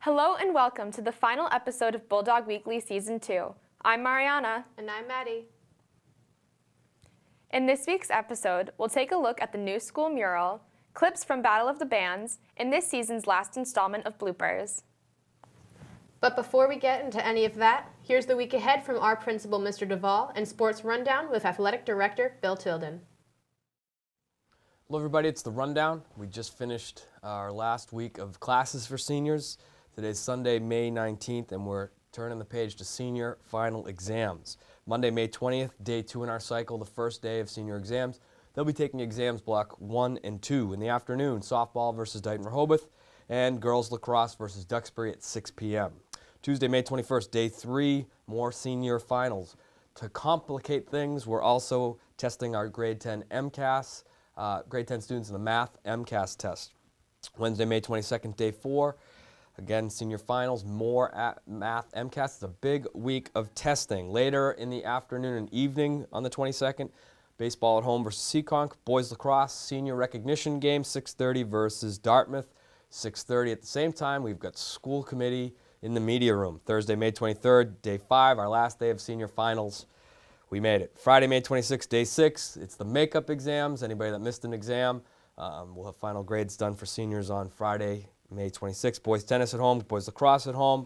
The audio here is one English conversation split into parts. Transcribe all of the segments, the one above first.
Hello and welcome to the final episode of Bulldog Weekly Season 2. I'm Mariana. And I'm Maddie. In this week's episode, we'll take a look at the new school mural, clips from Battle of the Bands, and this season's last installment of Bloopers. But before we get into any of that, here's the week ahead from our principal, Mr. Devoll, and Sports Rundown with Athletic Director Bill Tilden. Hello everybody, it's the Rundown. We just finished our last week of classes for seniors. Today's Sunday, May 19th, and we're turning the page to senior final exams. Monday, May 20th, day 2 in our cycle, the first day of senior exams. They'll be taking exams block 1 and 2. In the afternoon, softball versus Dighton-Rehoboth, and girls lacrosse versus Duxbury at 6 p.m. Tuesday, May 21st, day 3, more senior finals. To complicate things, we're also testing our grade 10 MCAS, grade 10 students in the math MCAS test. Wednesday, May 22nd, day 4. Again, senior finals, more at math MCAS. It's a big week of testing. Later in the afternoon and evening on the 22nd, baseball at home versus Seekonk. Boys lacrosse, senior recognition game, 6:30 versus Dartmouth. 6:30 at the same time, we've got school committee in the media room. Thursday, May 23rd, day 5, our last day of senior finals. We made it. Friday, May 26th, day 6, it's the makeup exams. Anybody that missed an exam, we'll have final grades done for seniors on Friday, May 26th. Boys tennis at home, boys lacrosse at home.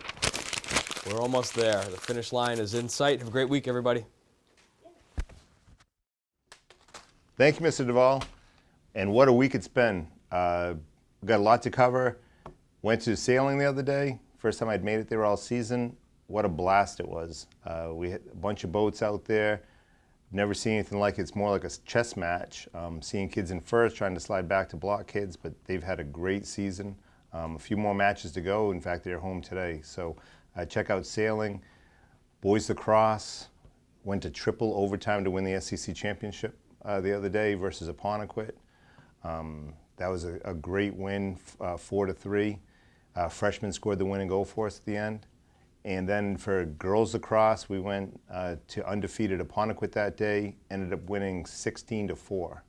We're almost there. The finish line is in sight. Have a great week, everybody. Thank you, Mr. Devoll. And what a week it's been. We've got a lot to cover. Went to sailing the other day. First time I'd made it there all season. What a blast it was. We had a bunch of boats out there. Never seen anything like it. It's more like a chess match. Seeing kids in first trying to slide back to block kids, but they've had a great season. A few more matches to go. In fact, they're home today. So check out sailing. Boys lacrosse went to triple overtime to win the SEC championship the other day versus Apponequet. That was a great win, 4-3. Freshmen scored the winning goal for us at the end. And then for girls lacrosse, we went to undefeated Apponequet that day, ended up winning 16-4.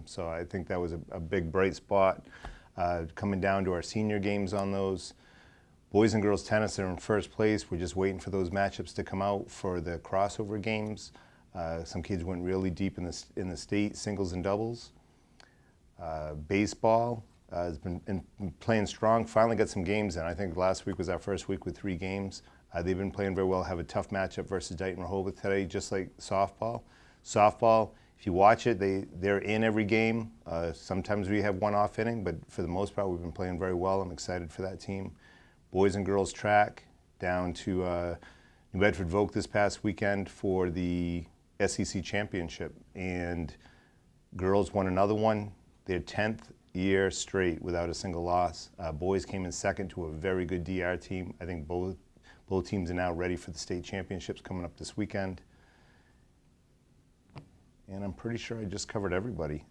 So I think that was a big bright spot. Coming down to our senior games on those. Boys and girls tennis are in first place. We're just waiting for those matchups to come out for the crossover games. Some kids went really deep in the state, singles and doubles. Baseball has been playing strong, finally got some games in. I think last week was our first week with 3 games. They've been playing very well, have a tough matchup versus Dighton-Rehoboth today, just like softball. Softball, if you watch it, they're in every game. Sometimes we have one off inning, but for the most part, we've been playing very well. I'm excited for that team. Boys and girls track down to New Bedford Voc this past weekend for the SEC championship. And girls won another one, their 10th year straight without a single loss. Boys came in second to a very good DR team. I think both teams are now ready for the state championships coming up this weekend. And I'm pretty sure I just covered everybody.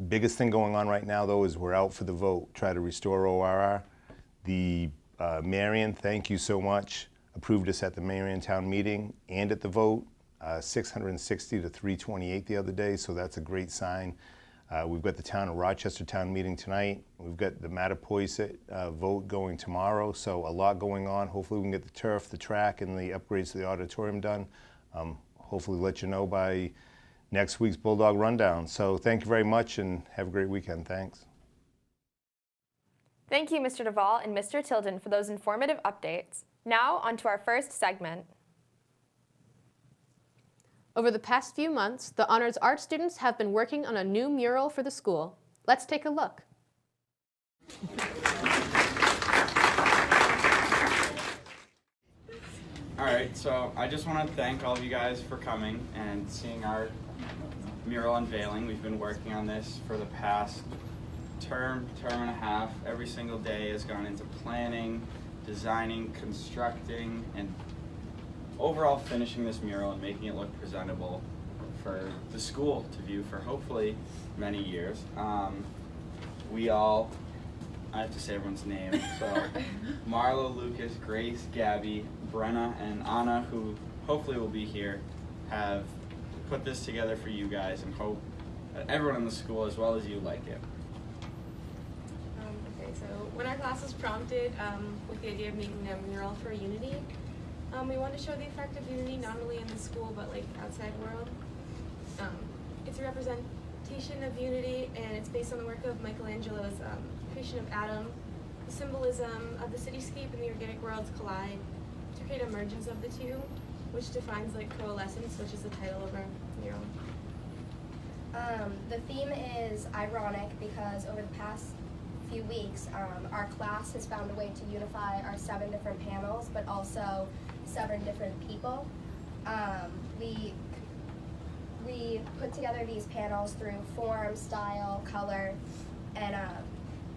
Biggest thing going on right now, though, is we're out for the vote, try to restore ORR. The Marion, thank you so much, approved us at the Marion Town meeting and at the vote, 660 to 328 the other day, so that's a great sign. We've got the town of Rochester town meeting tonight. We've got the Mattapoisett vote going tomorrow, so a lot going on. Hopefully we can get the turf, the track, and the upgrades to the auditorium done. Hopefully let you know by next week's Bulldog Rundown. So thank you very much and have a great weekend. Thanks. Thank you, Mr. Devoll and Mr. Tilden, for those informative updates. Now, on to our first segment. Over the past few months, the Honors Art students have been working on a new mural for the school. Let's take a look. All right, so I just want to thank all of you guys for coming and seeing our mural unveiling. We've been working on this for the past term and a half. Every single day has gone into planning, designing, constructing, and overall finishing this mural and making it look presentable for the school to view for hopefully many years. I have to say everyone's name, so Marlo, Lucas, Grace, Gabby, Brenna, and Anna, who hopefully will be here, have put this together for you guys and hope that everyone in the school as well as you like it. Okay, so when our class was prompted with the idea of making a mural for unity, we wanted to show the effect of unity not only in the school but like outside world. It's a representation of unity, and it's based on the work of Michelangelo's creation of Adam. The symbolism of the cityscape and the organic worlds collide to create a emergence of the two, which defines like coalescence, which is the title of our mural. The theme is ironic because over the past few weeks, our class has found a way to unify our 7 different panels, but also 7 different people. We put together these panels through form, style, color, and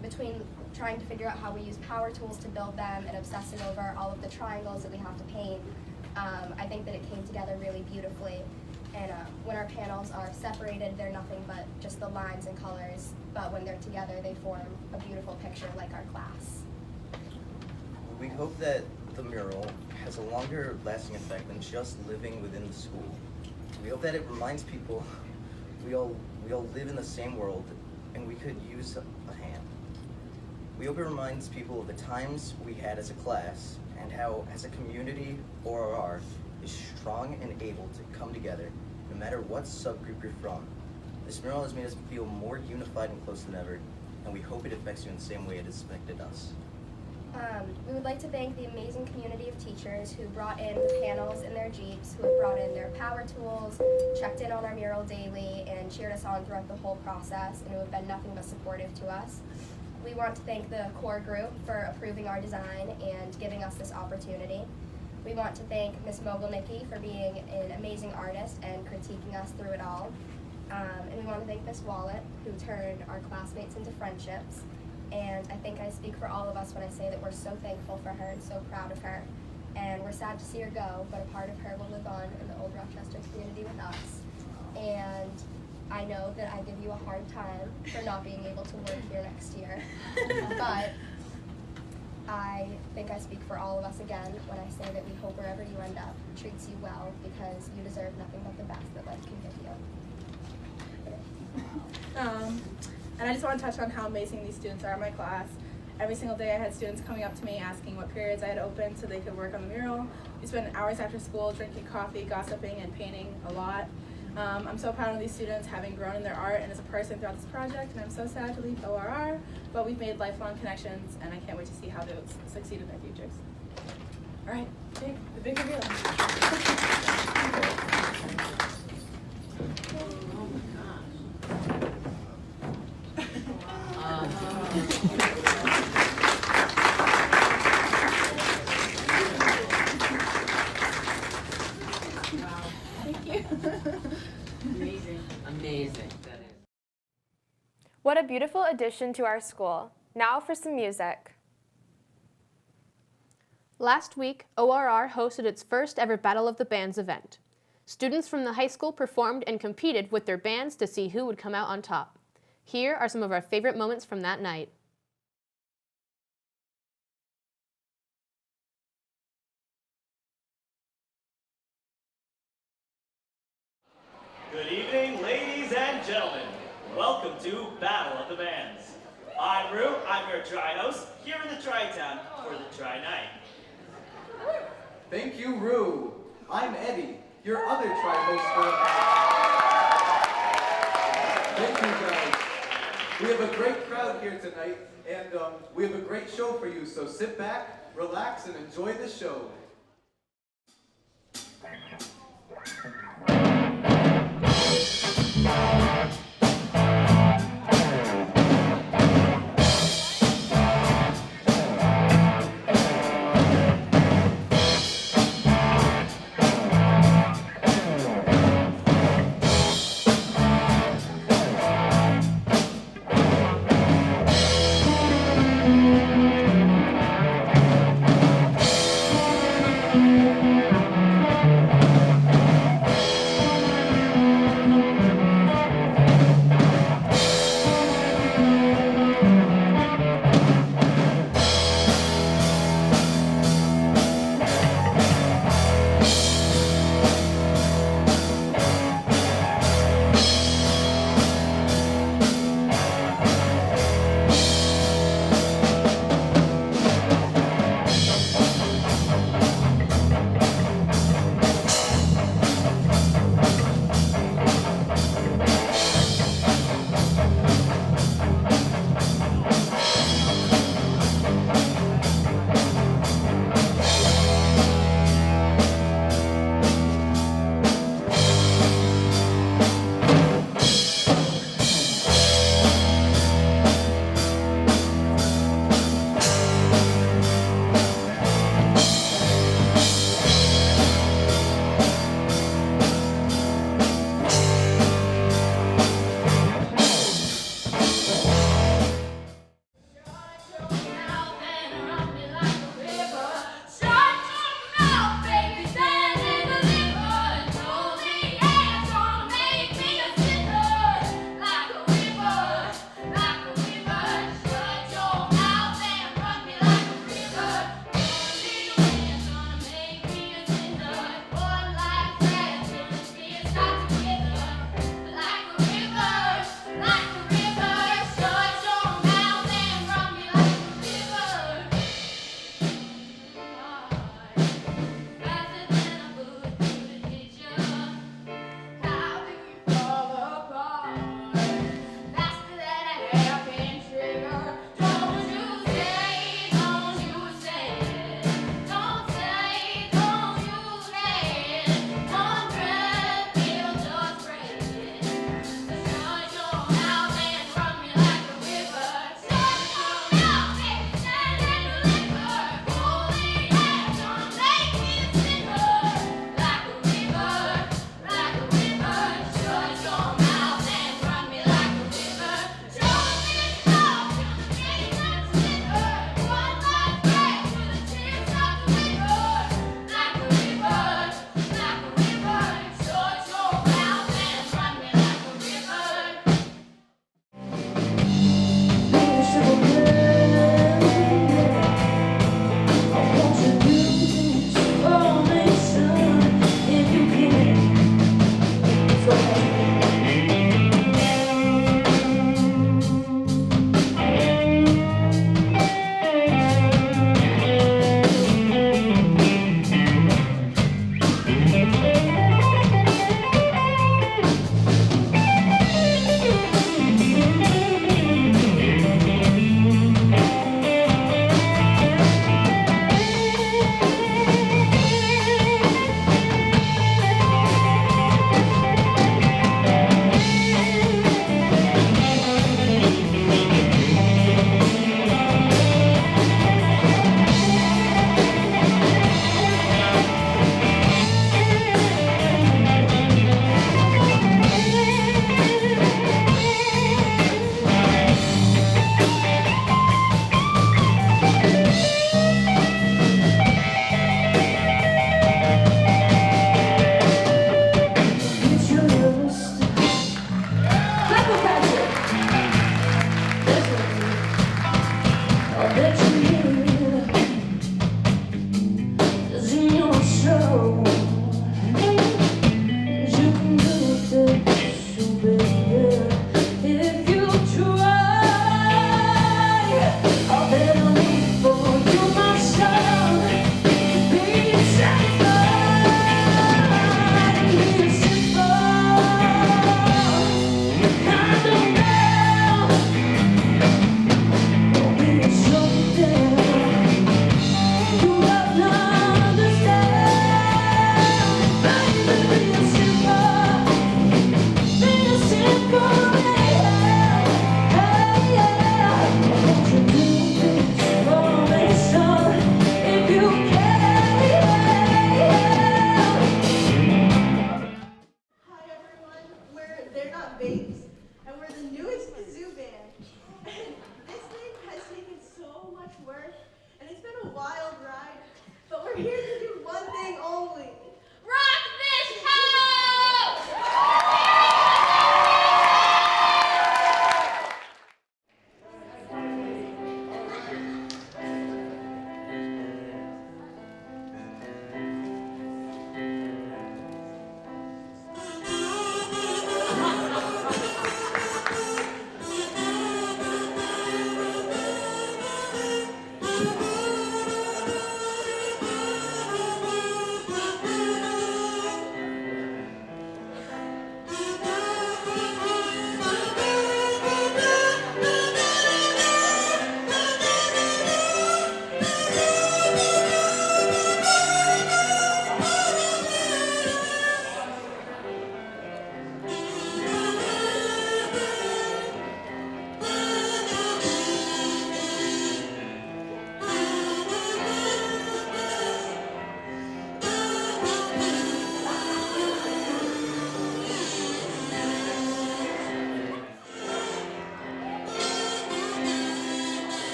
between trying to figure out how we use power tools to build them and obsessing over all of the triangles that we have to paint, I think that it came together really beautifully. And when our panels are separated, they're nothing but just the lines and colors, but when they're together, they form a beautiful picture like our class. We hope that the mural has a longer lasting effect than just living within the school. We hope that it reminds people we all live in the same world and we could use a hand. We hope it reminds people of the times we had as a class and how, as a community, ORR is strong and able to come together no matter what subgroup you're from. This mural has made us feel more unified and close than ever, and we hope it affects you in the same way it has affected us. We would like to thank the amazing community of teachers who brought in the panels in their Jeeps, who have brought in their power tools, checked in on our mural daily, and cheered us on throughout the whole process, and who have been nothing but supportive to us. We want to thank the core group for approving our design and giving us this opportunity. We want to thank Ms. Mogilnicki for being an amazing artist and critiquing us through it all. And we want to thank Ms. Wallet, who turned our classmates into friendships. And I think I speak for all of us when I say that we're so thankful for her and so proud of her. And we're sad to see her go, but a part of her will live on in the Old Rochester community with us. And I know that I give you a hard time for not being able to work here next year, but I think I speak for all of us again when I say that we hope wherever you end up treats you well, because you deserve nothing but the best that life can give you. And I just want to touch on how amazing these students are in my class. Every single day I had students coming up to me asking what periods I had open so they could work on the mural. We spent hours after school drinking coffee, gossiping, and painting a lot. I'm so proud of these students having grown in their art and as a person throughout this project, and I'm so sad to leave ORR, but we've made lifelong connections, and I can't wait to see how they'll succeed in their futures. All right, the big reveal. Amazing. That is. What a beautiful addition to our school. Now for some music. Last week, ORR hosted its first ever Battle of the Bands event. Students from the high school performed and competed with their bands to see who would come out on top. Here are some of our favorite moments from that night. Good evening, ladies and gentlemen. Welcome to Battle of the Bands. I'm Rue, I'm your tri-host here in the Tri-Town for the Tri-Night. Thank you, Rue. I'm Eddie, your other tri-host for... Thank you, guys. We have a great crowd here tonight, and we have a great show for you, so sit back, relax, and enjoy the show.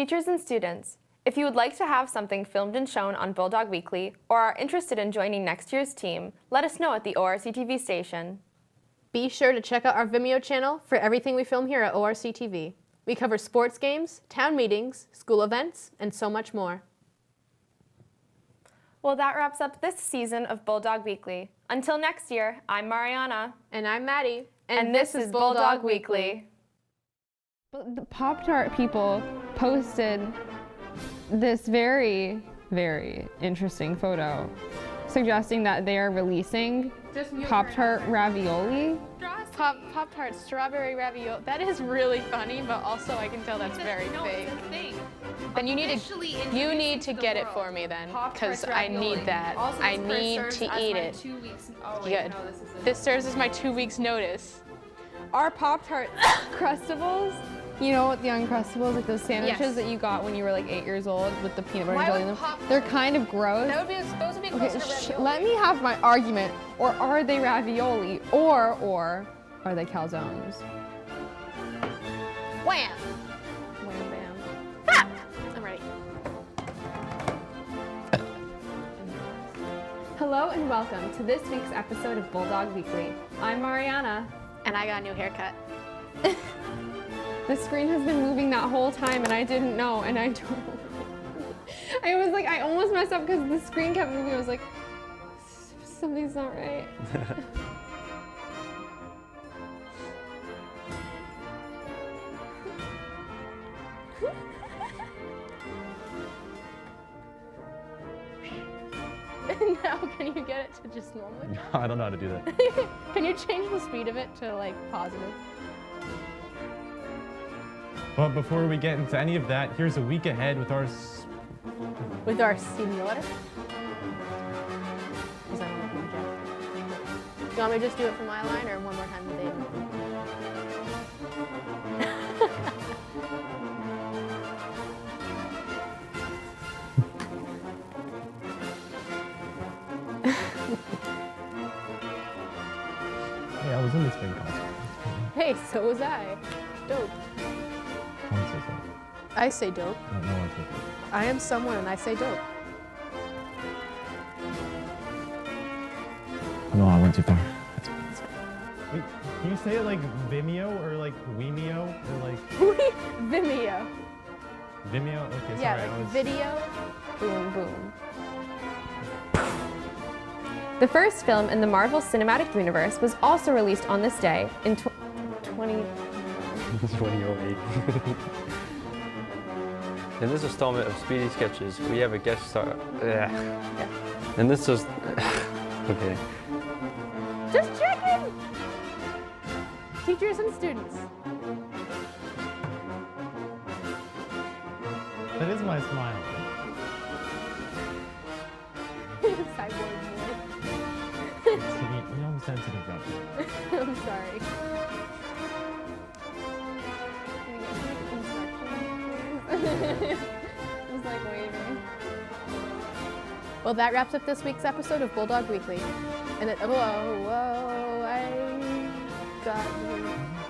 Teachers and students, if you would like to have something filmed and shown on Bulldog Weekly or are interested in joining next year's team, let us know at the ORC TV station. Be sure to check out our Vimeo channel for everything we film here at ORC TV. We cover sports games, town meetings, school events, and so much more. Well, that wraps up this season of Bulldog Weekly. Until next year, I'm Mariana. And I'm Maddie. And this is Bulldog Weekly. The Pop-Tart people posted this very, very interesting photo suggesting that they are releasing Pop-Tart ravioli. Pop-Tart strawberry ravioli. That is really funny, but also I can tell that's very fake. It's a thing. Then you need to get it for me then, because I need that. I need to eat it. 2 weeks. Oh, wait, Good. No, this is This serves as my 2 weeks notice. Our Pop-Tart Crustables, you know what the Uncrustables, like those sandwiches Yes. that you got when you were like 8 years old with the peanut butter and Why jelly in would them? Pop- They're kind of gross. That would be supposed to be closer to ravioli. Let me have my argument. Or are they ravioli? Or are they calzones? Wham! Wham bam. Ah! I'm ready. Hello and welcome to this week's episode of Bulldog Weekly. I'm Mariana. And I got a new haircut. The screen has been moving that whole time and I didn't know, and I don't. I was like, I almost messed up because the screen kept moving. I was like, something's not right. Now, can you get it to just normal? No, I don't know how to do that. Can you change the speed of it to like positive? But before we get into any of that, here's a week ahead with our... With our senior. Is that what you you want me to just do it for my line or one more time with David? Hey, I was in this big concert. Hey, so was I. Dope. Someone says that. I say dope. No one says that. I am someone and I say dope. No, I went too far. Wait, can you say it like Vimeo or like Wemeo or like... Vimeo. Vimeo? Okay, sorry. Yeah, I like was... video, boom, boom. The first film in the Marvel Cinematic Universe was also released on this day in 2008. In this installment of Speedy Sketches, we have a guest star. And this is... okay. Just checking! Teachers and students. That is my smile. Cyborg You know I'm sensitive about that. boy. I'm sorry. I was like waving. Well, that wraps up this week's episode of Bulldog Weekly. And it, whoa, I got you.